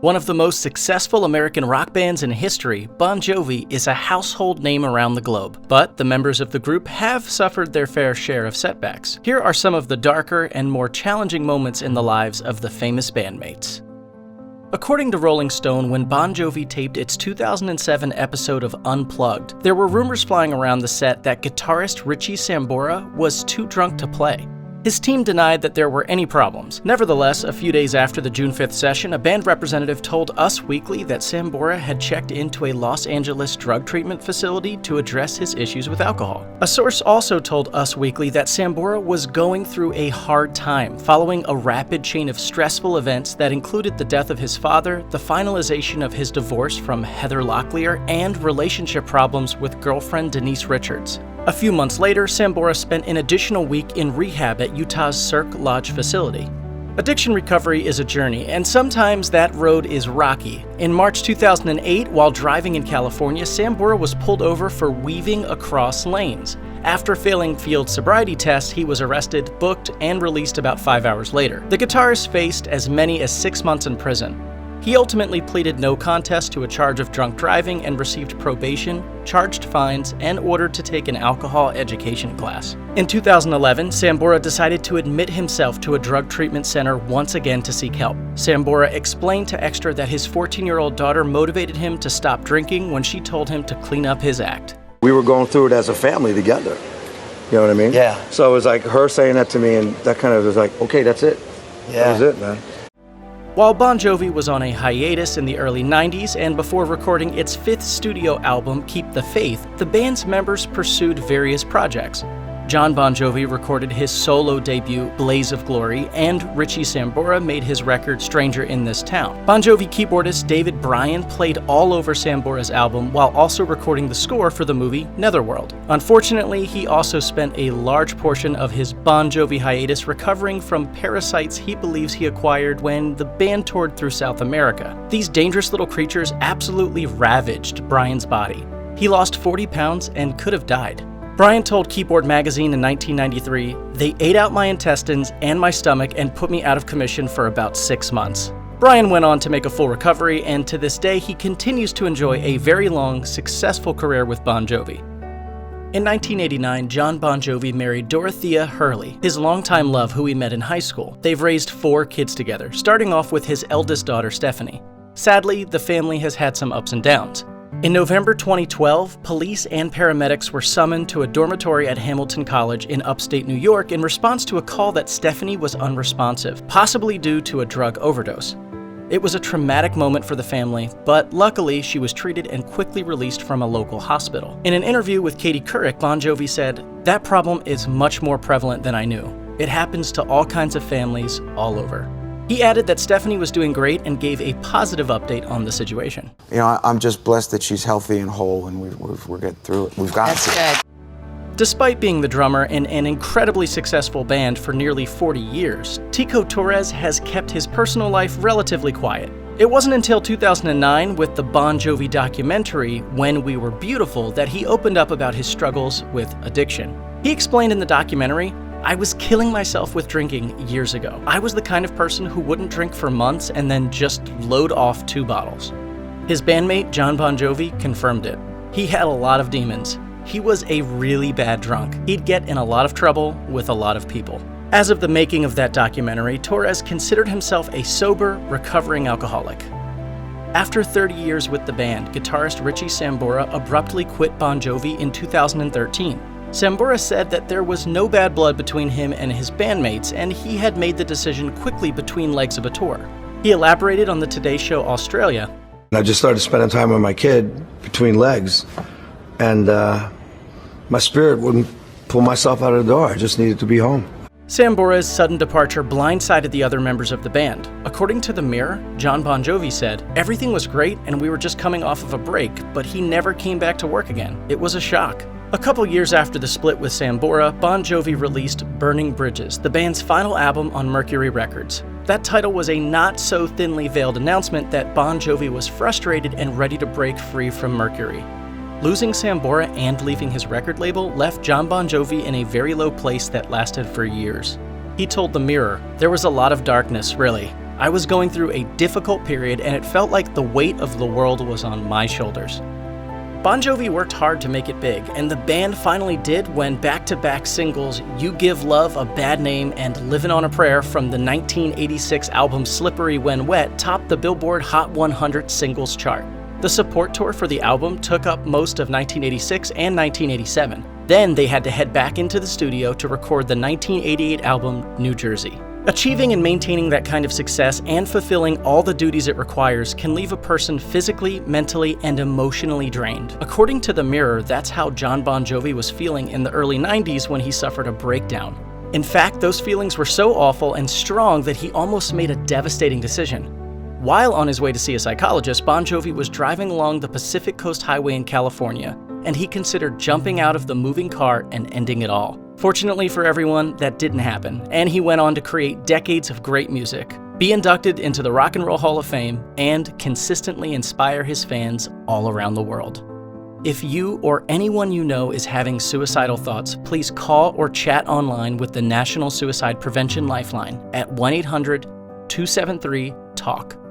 One of the most successful American rock bands in history, Bon Jovi is a household name around the globe. But the members of the group have suffered their fair share of setbacks. Here are some of the darker and more challenging moments in the lives of the famous bandmates. According to Rolling Stone, when Bon Jovi taped its 2007 episode of Unplugged, there were rumors flying around the set that guitarist Richie Sambora was too drunk to play. His team denied that there were any problems. Nevertheless, a few days after the June 5th session, a band representative told Us Weekly that Sambora had checked into a Los Angeles drug treatment facility to address his issues with alcohol. A source also told Us Weekly that Sambora was going through a hard time following a rapid chain of stressful events that included the death of his father, the finalization of his divorce from Heather Locklear, and relationship problems with girlfriend Denise Richards. A few months later, Sambora spent an additional week in rehab at Utah's Cirque Lodge facility. Addiction recovery is a journey, and sometimes that road is rocky. In March 2008, while driving in California, Sambora was pulled over for weaving across lanes. After failing field sobriety tests, he was arrested, booked, and released about 5 hours later. The guitarist faced as many as 6 months in prison. He ultimately pleaded no contest to a charge of drunk driving and received probation, charged fines, and ordered to take an alcohol education class. In 2011, Sambora decided to admit himself to a drug treatment center once again to seek help. Sambora explained to Extra that his 14-year-old daughter motivated him to stop drinking when she told him to clean up his act. We were going through it as a family together. You know what I mean? Yeah. So it was like her saying that to me, and that kind of was like, okay, that's it. Yeah. That was it, man. While Bon Jovi was on a hiatus in the early 90s and before recording its 5th studio album, Keep the Faith, the band's members pursued various projects. John Bon Jovi recorded his solo debut, Blaze of Glory, and Richie Sambora made his record, Stranger in This Town. Bon Jovi keyboardist David Bryan played all over Sambora's album while also recording the score for the movie Netherworld. Unfortunately, he also spent a large portion of his Bon Jovi hiatus recovering from parasites he believes he acquired when the band toured through South America. These dangerous little creatures absolutely ravaged Bryan's body. He lost 40 pounds and could have died. Bryan told Keyboard magazine in 1993, "They ate out my intestines and my stomach and put me out of commission for about 6 months." Bryan went on to make a full recovery, and to this day he continues to enjoy a very long, successful career with Bon Jovi. In 1989, John Bon Jovi married Dorothea Hurley, his longtime love who he met in high school. They've raised 4 kids together, starting off with his eldest daughter, Stephanie. Sadly, the family has had some ups and downs. In November 2012, police and paramedics were summoned to a dormitory at Hamilton College in upstate New York in response to a call that Stephanie was unresponsive, possibly due to a drug overdose. It was a traumatic moment for the family, but luckily she was treated and quickly released from a local hospital. In an interview with Katie Couric, Bon Jovi said, "That problem is much more prevalent than I knew. It happens to all kinds of families all over." He added that Stephanie was doing great and gave a positive update on the situation. You know, I'm just blessed that she's healthy and whole, and we're getting through it. We've got it. That's good. Despite being the drummer in an incredibly successful band for nearly 40 years, Tico Torres has kept his personal life relatively quiet. It wasn't until 2009 with the Bon Jovi documentary, When We Were Beautiful, that he opened up about his struggles with addiction. He explained in the documentary, "I was killing myself with drinking years ago. I was the kind of person who wouldn't drink for months and then just load off 2 bottles. His bandmate, John Bon Jovi, confirmed it. He had a lot of demons. He was a really bad drunk. He'd get in a lot of trouble with a lot of people. As of the making of that documentary, Torres considered himself a sober, recovering alcoholic. After 30 years with the band, guitarist Richie Sambora abruptly quit Bon Jovi in 2013. Sambora said that there was no bad blood between him and his bandmates, and he had made the decision quickly between legs of a tour. He elaborated on the Today Show Australia. I just started spending time with my kid between legs, and my spirit wouldn't pull myself out of the door. I just needed to be home. Sambora's sudden departure blindsided the other members of the band. According to The Mirror, John Bon Jovi said, "Everything was great and we were just coming off of a break, but he never came back to work again. It was a shock." A couple years after the split with Sambora, Bon Jovi released Burning Bridges, the band's final album on Mercury Records. That title was a not-so-thinly veiled announcement that Bon Jovi was frustrated and ready to break free from Mercury. Losing Sambora and leaving his record label left John Bon Jovi in a very low place that lasted for years. He told The Mirror, "There was a lot of darkness, really. I was going through a difficult period and it felt like the weight of the world was on my shoulders. Bon Jovi worked hard to make it big, and the band finally did when back-to-back singles You Give Love a Bad Name and Livin On A Prayer from the 1986 album Slippery When Wet topped the Billboard Hot 100 singles chart. The support tour for the album took up most of 1986 and 1987. Then they had to head back into the studio to record the 1988 album New Jersey. Achieving and maintaining that kind of success and fulfilling all the duties it requires can leave a person physically, mentally, and emotionally drained. According to The Mirror, that's how Jon Bon Jovi was feeling in the early 90s when he suffered a breakdown. In fact, those feelings were so awful and strong that he almost made a devastating decision. While on his way to see a psychologist, Bon Jovi was driving along the Pacific Coast Highway in California, and he considered jumping out of the moving car and ending it all. Fortunately for everyone, that didn't happen, and he went on to create decades of great music, be inducted into the Rock and Roll Hall of Fame, and consistently inspire his fans all around the world. If you or anyone you know is having suicidal thoughts, please call or chat online with the National Suicide Prevention Lifeline at 1-800-273-TALK.